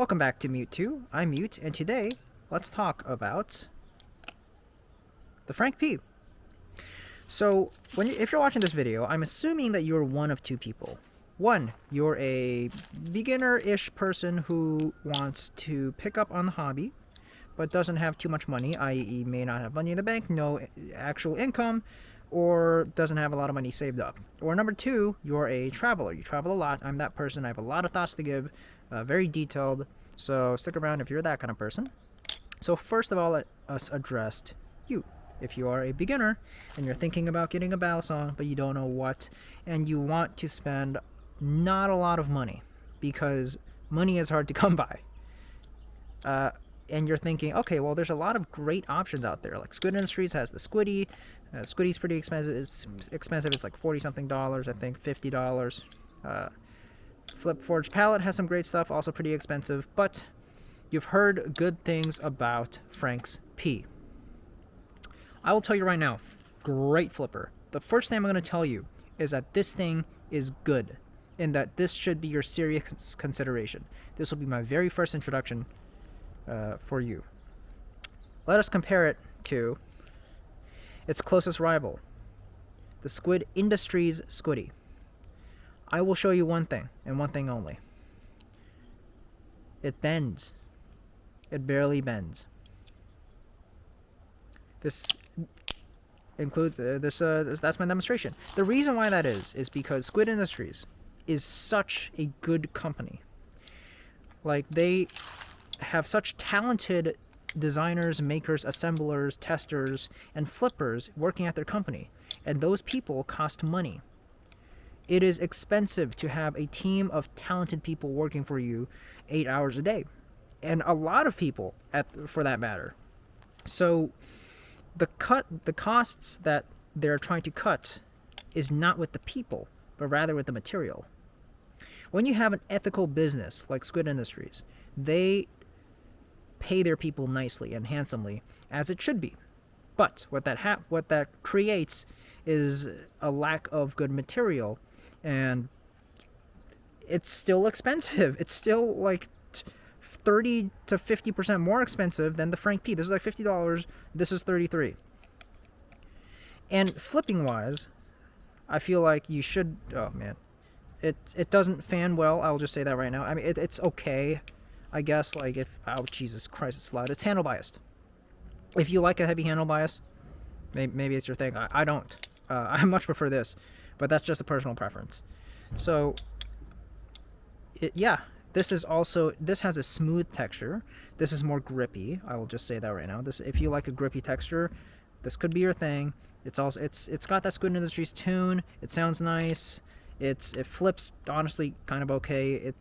Welcome back to Mute 2. I'm Mute, and today let's talk about the Frank P. So, if you're watching this video, I'm assuming that you're one of two people. One, you're a beginner-ish person who wants to pick up on the hobby, but doesn't have too much money, i.e. may not have money in the bank, no actual income, or doesn't have a lot of money saved up. Or number two, you're a traveler. You travel a lot. I'm that person. I have a lot of thoughts to give, very detailed. So stick around if you're that kind of person. So first of all, let us address you. If you are a beginner and you're thinking about getting a battle song, but you don't know what, and you want to spend not a lot of money, because money is hard to come by. And you're thinking, okay, well, there's a lot of great options out there. Like Squid Industries has the Squiddy. Squiddy's pretty expensive. It's expensive. It's like $40-something, I think, $50. Flip Forge Palette has some great stuff, also pretty expensive. But you've heard good things about Frank's P. I will tell you right now, great flipper. The first thing I'm going to tell you is that this thing is good, and that this should be your serious consideration. This will be my very first introduction for you. Let us compare it to its closest rival, the Squid Industries Squiddy. I will show you one thing, and one thing only. It bends. It barely bends. This includes that's my demonstration. The reason why that is because Squid Industries is such a good company. Like, they have such talented designers, makers, assemblers, testers, and flippers working at their company, and those people cost money. It is expensive to have a team of talented people working for you 8 hours a day, and a lot of people for that matter. So the costs that they're trying to cut is not with the people, but rather with the material. When you have an ethical business like Squid Industries, they pay their people nicely and handsomely, as it should be. But what that creates is a lack of good material, and it's still expensive. It's still like 30 to 50% more expensive than the Frank P. This is like $50. This is $33. And flipping wise, I feel like you should. Oh man, it doesn't fan well. I'll just say that right now. I mean, it's okay, I guess. Like, if, oh Jesus Christ, it's loud. It's handle biased. If you like a heavy handle bias, maybe it's your thing. I don't. I much prefer this, but that's just a personal preference. So, yeah, this has a smooth texture. This is more grippy. I will just say that right now. If you like a grippy texture, this could be your thing. It's got that Squid Industries tune. It sounds nice. It flips honestly kind of okay.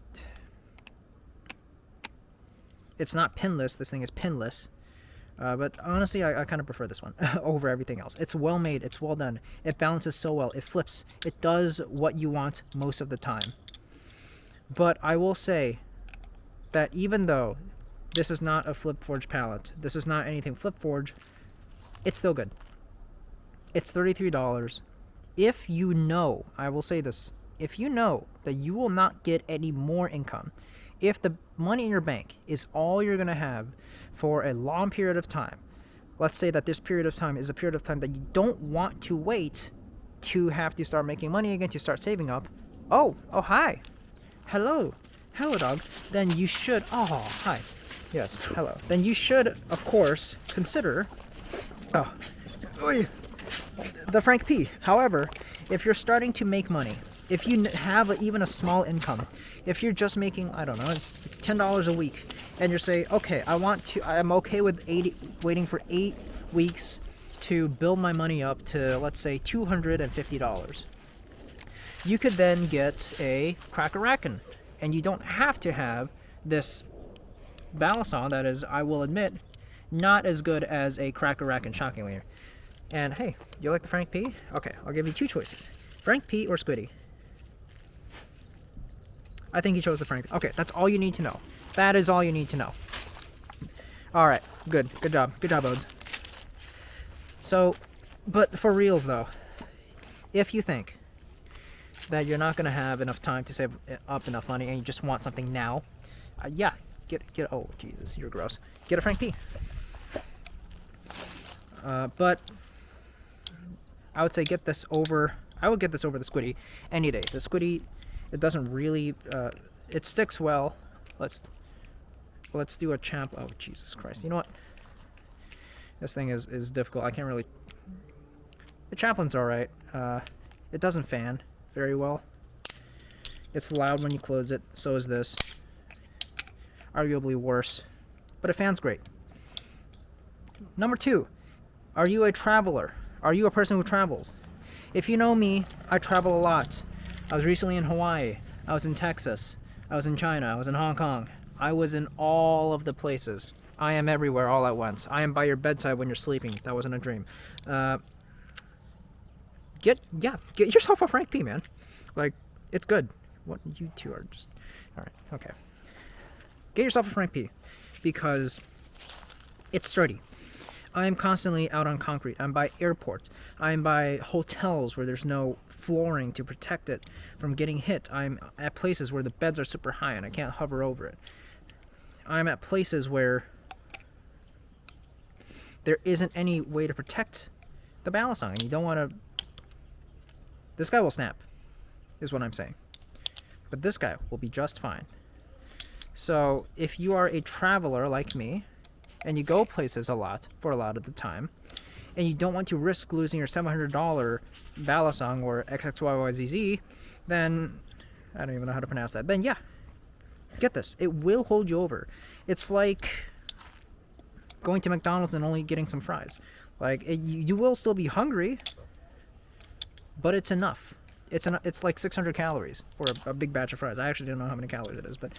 It's not pinless. This thing is pinless. But honestly, I kind of prefer this one over everything else. It's well made. It's well done. It balances so well. It flips. It does what you want most of the time. But I will say that even though this is not a Flip Forge palette, this is not anything Flip Forge, it's still good. It's $33. If you know, I will say this, if you know that you will not get any more income, if the money in your bank is all you're going to have for a long period of time, let's say that this period of time is a period of time that you don't want to wait to have to start making money again, to start saving up. Oh, hi. Hello, dog. Then you should, hi. Yes, hello. Then you should, of course, consider, the Frank P. However, if you're starting to make money, if you have even a small income, if you're just making, I don't know, it's $10 a week, and you're saying, okay, I'm okay with waiting for 8 weeks to build my money up to, let's say, $250. You could then get a Crack-A-Rackin', and you don't have to have this Balisong that is, I will admit, not as good as a Crack-A-Rackin', shockingly. And hey, you like the Frank P? Okay, I'll give you two choices. Frank P or Squiddy? I think he chose the Frank. Okay, that's all you need to know. That is all you need to know. Alright, good job, Odes. So, but for reals though, if you think that you're not going to have enough time to save up enough money and you just want something now, yeah, Get. Oh Jesus, you're gross. Get a Frank P. But I would say get this over. I would get this over the Squiddy any day. The Squiddy, it doesn't really. It sticks well. Let's do a champ. Oh Jesus Christ! You know what? This thing is difficult. I can't really. The Chaplin's alright. It doesn't fan very well. It's loud when you close it. So is this. Arguably worse, but it fans great. Number 2, are you a traveler? Are you a person who travels? If you know me, I travel a lot. I was recently in Hawaii. I was in Texas. I was in China. I was in Hong Kong. I was in all of the places. I am everywhere all at once. I am by your bedside when you're sleeping. That wasn't a dream. Get yourself a Frank P, man. Like, it's good. What, you two are just... Alright, okay. Get yourself a Frank P, because it's sturdy. I'm constantly out on concrete. I'm by airports. I'm by hotels where there's no flooring to protect it from getting hit. I'm at places where the beds are super high and I can't hover over it. I'm at places where there isn't any way to protect the balisong, and you don't want to... This guy will snap, is what I'm saying. But this guy will be just fine. So, if you are a traveler like me, and you go places a lot, for a lot of the time, and you don't want to risk losing your $700 balisong or XXYYZZ, then, I don't even know how to pronounce that, then yeah, get this. It will hold you over. It's like going to McDonald's and only getting some fries. Like, you will still be hungry, but it's enough. It's like 600 calories for a big batch of fries. I actually don't know how many calories it is, but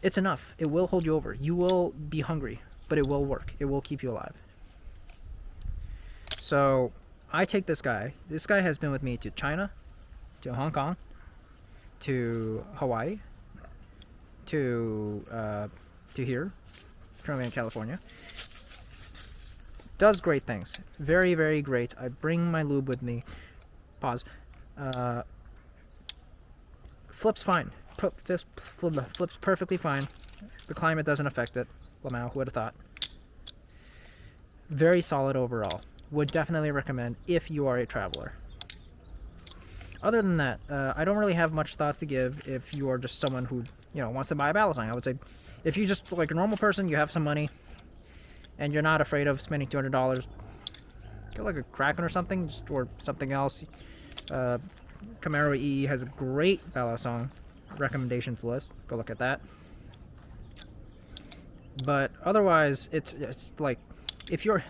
it's enough. It will hold you over. You will be hungry, but it will work. It will keep you alive. So I take this guy. This guy has been with me to China, to Hong Kong, to Hawaii, to here, currently in California. Does great things. Very, very great. I bring my lube with me. Pause. Flips fine. Flips perfectly fine. The climate doesn't affect it. Lamau, who would have thought? Very solid overall. Would definitely recommend if you are a traveler. Other than that, I don't really have much thoughts to give if you are just someone who, wants to buy a balisong. I would say, if you just like a normal person, you have some money, and you're not afraid of spending $200, get like a Kraken or something, or something else. Camaro E has a great balisong recommendations list. Go look at that. But otherwise, it's like, if you're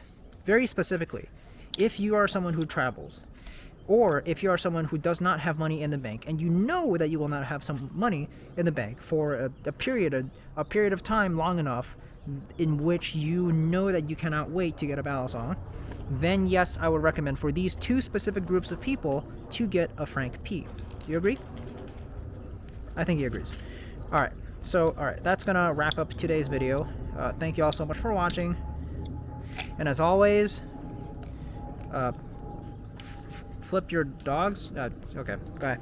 very specifically, if you are someone who travels, or if you are someone who does not have money in the bank, and you know that you will not have some money in the bank for a period of time long enough in which you know that you cannot wait to get a balisong, then yes, I would recommend for these two specific groups of people to get a Frank P. Do you agree? I think he agrees. Alright, so that's gonna wrap up today's video. Thank you all so much for watching. And as always, flip your dogs. Okay, bye.